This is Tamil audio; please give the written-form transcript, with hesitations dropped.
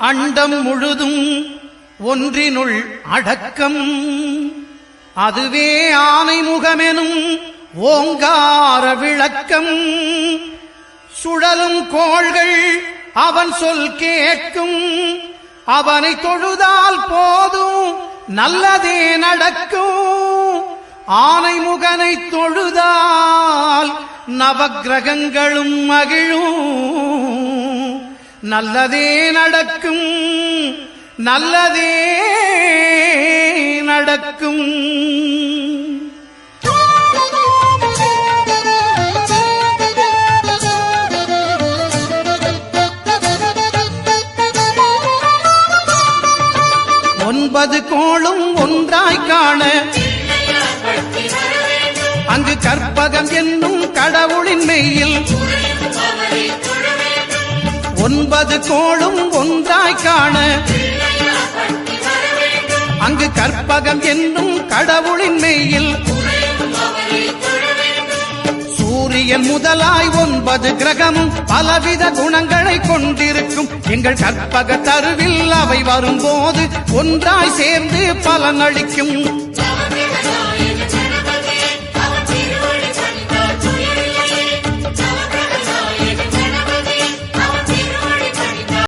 அண்டம் முழுதும் ஒன்றினுள் அடக்கம். அதுவே ஆனைமுகமெனும் ஓங்கார விளக்கம். சுழலும் கோள்கள் அவன் சொல் கேட்கும். அவனை தொழுதால் போதும் நல்லதே நடக்கும். ஆனைமுகனை தொழுதால் நவக்கிரகங்களும் மகிழும். நல்லதே நடக்கும், நல்லதே நடக்கும். ஒன்பது கோளும் ஒன்றாய் காண அங்கு கற்பகம் என்னும் கடவுளின் மெய்யில். ஒன்பது கோளும் ஒன்றாய் காண அங்கு கற்பகம் என்னும் கடவுளின் மெய்யில். சூரியன் முதலாய் 9 கிரகமும் பலவித குணங்களை கொண்டிருக்கும். எங்கள் கற்பக தருவில் அவை வரும்போது ஒன்றாய் சேர்ந்து பலனளிக்கும்.